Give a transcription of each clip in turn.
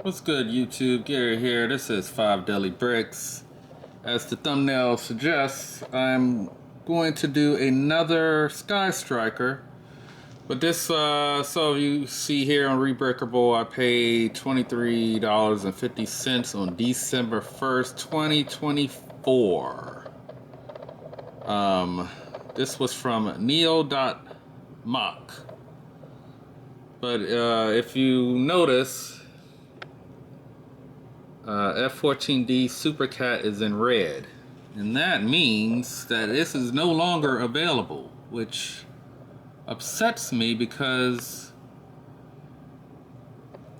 What's good, YouTube? Gary here. This is 5 Deli Bricks. As the thumbnail suggests, I'm going to do another Sky Striker. But this, so you see here on Rebreakable, I paid $23.50 on December 1st, 2024. This was from Neo.mock. But if you notice, F14D Supercat is in red, and that means that this is no longer available, which upsets me because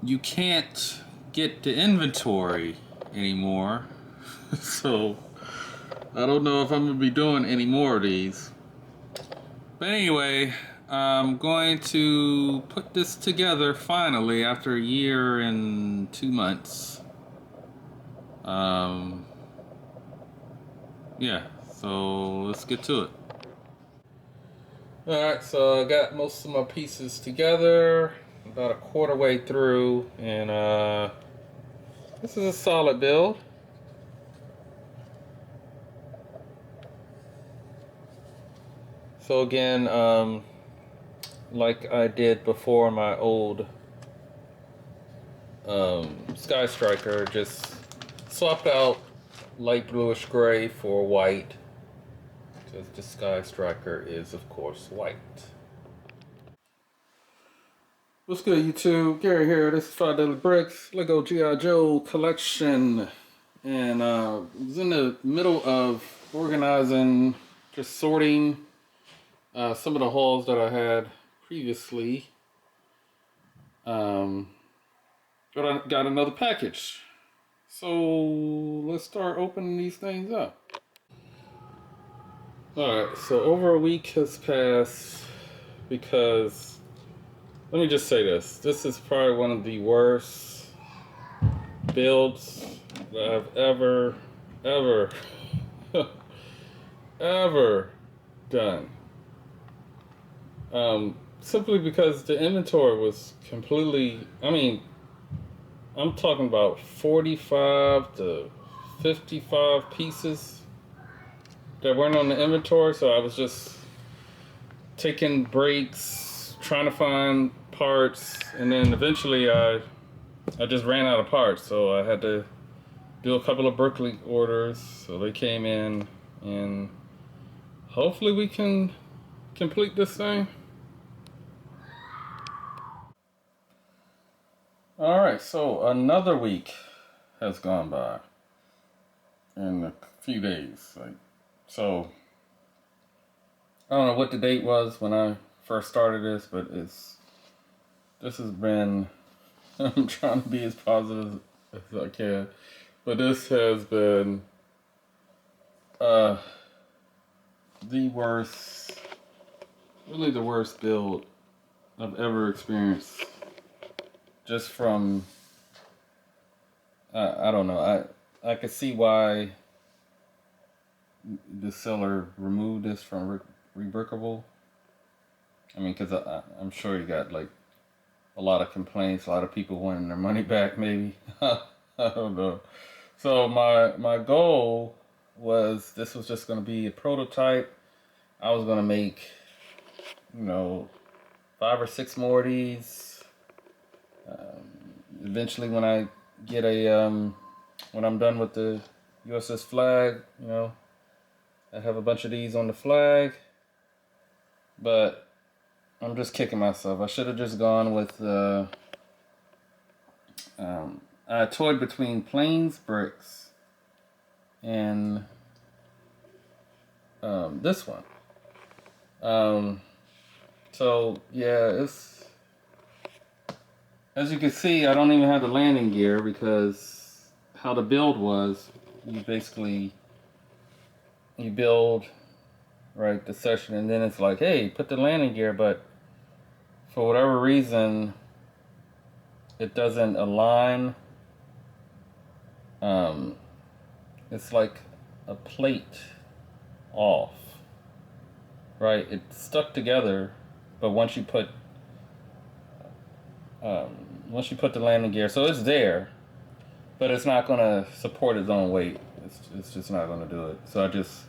you can't get the inventory anymore. So I don't know if I'm gonna be doing any more of these. But anyway, I'm going to put this together finally after a year and 2 months. Yeah, so let's get to it. Alright, so I got most of my pieces together, about a quarter way through, and this is a solid build. So again, like I did before my old Sky Striker, just swapped out light bluish gray for white, because the Sky Striker is of course white. What's good, YouTube? Gary here. This is 5 Deli Bricks Lego G.I. Joe collection, and I was in the middle of organizing, just sorting some of the hauls that I had previously. But I got another package, so let's start opening these things up. Alright, so over a week has passed because, let me just say this. This is probably one of the worst builds that I've ever done. Simply because the inventory was completely, I'm talking about 45 to 55 pieces that weren't on the inventory, so I was just taking breaks, trying to find parts, and then eventually I just ran out of parts, so I had to do a couple of Berkeley orders, so they came in, and hopefully we can complete this thing. Alright, so another week has gone by in a few days. So I don't know what the date was when I first started this, but this has been, I'm trying to be as positive as I can, but this has been the worst, really the worst build I've ever experienced. Just from, I don't know, I could see why the seller removed this from Rebreakable. I mean, because I'm sure you got like a lot of complaints, a lot of people wanting their money back, maybe. I don't know. So my goal was, this was just going to be a prototype. I was going to make, 5 or 6 more of these. Eventually, when I get when I'm done with the USS Flag, I have a bunch of these on the flag. But I'm just kicking myself. I should have just gone with I toyed between Plains Bricks and this one. So yeah, it's, as you can see, I don't even have the landing gear, because how the build was, you build, right, the session, and then it's like, hey, put the landing gear, but for whatever reason, it doesn't align. It's like a plate off, right? It's stuck together, but once you put the landing gear, so it's there, but it's not gonna support its own weight. It's just not gonna do it. So I just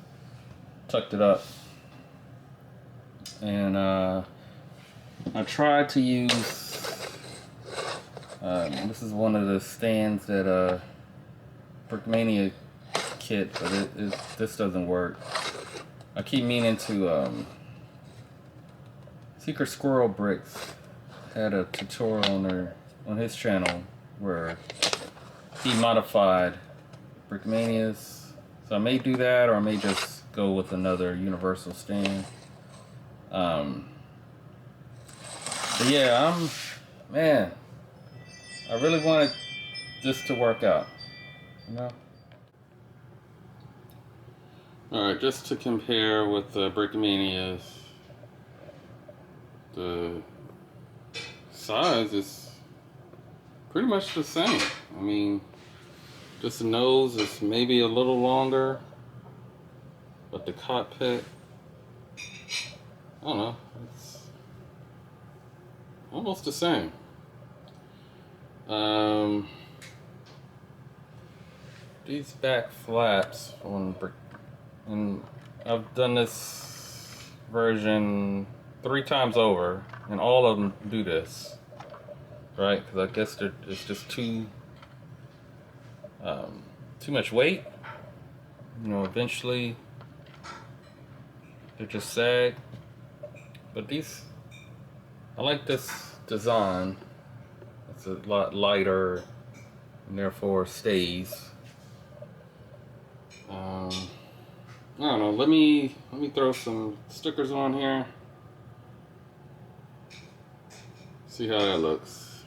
tucked it up, and I tried to use. This is one of the stands that Brickmania kit, but this doesn't work. I keep meaning to. Secret Squirrel Bricks had a tutorial on his channel where he modified Brickmanias. So I may do that, or I may just go with another universal stand. But yeah, man, I really wanted this to work out, you know? Alright, just to compare with the Brickmanias, the size is pretty much the same. I mean, just the nose is maybe a little longer, but the cockpit, I don't know, it's almost the same. These back flaps on brick, and I've done this version 3 times over, and all of them do this, right? Because I guess it's just too much weight. You know, eventually they just sag. But these, I like this design. It's a lot lighter, and therefore stays. I don't know. Let me throw some stickers on here. See how that looks.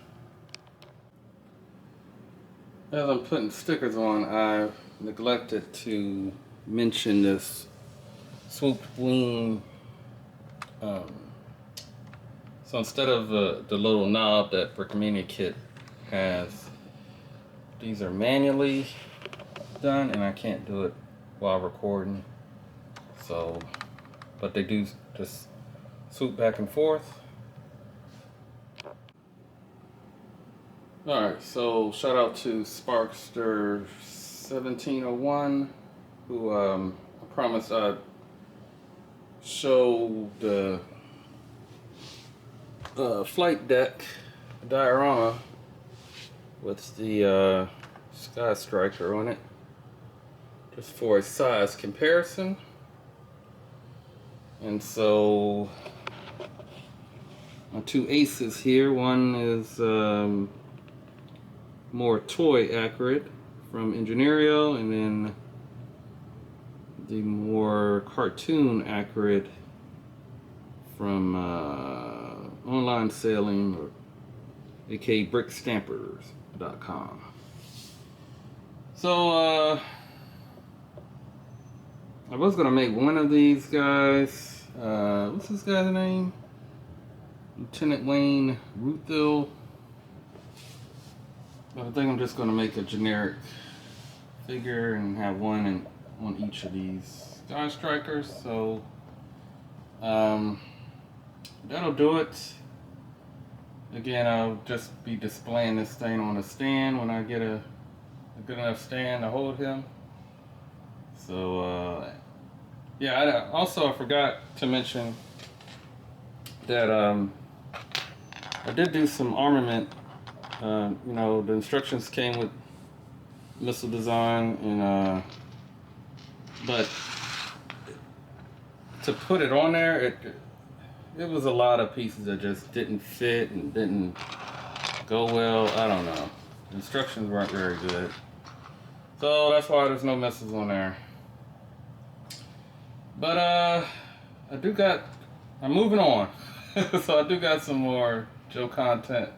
As I'm putting stickers on, I've neglected to mention this swooped wing. So instead of the little knob that Brickmania kit has, these are manually done, and I can't do it while recording. So, but they do just swoop back and forth. Alright, so shout out to Sparkster1701, who I promised I'd show the flight deck diorama with the Sky Striker on it, just for a size comparison. And so my 2 aces here, one is more toy accurate from Engineerio, and then the more cartoon accurate from Online Sailing, or aka brickstampers.com. So I was gonna make one of these guys. What's this guy's name? Lieutenant Wayne Ruthill. But I think I'm just gonna make a generic figure and have one on each of these Sky Strikers. So that'll do it. Again, I'll just be displaying this thing on a stand when I get a good enough stand to hold him. So yeah, I forgot to mention that I did do some armament. You know, the instructions came with missile design, and but to put it on there, it was a lot of pieces that just didn't fit and didn't go well. I don't know. The instructions weren't very good, so that's why there's no missiles on there. But I'm moving on. So I do got some more Joe content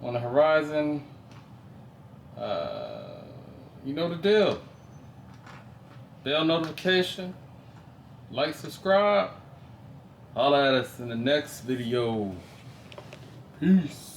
on the horizon. You know the deal. Bell notification, like, subscribe. Holla at us in the next video. Peace.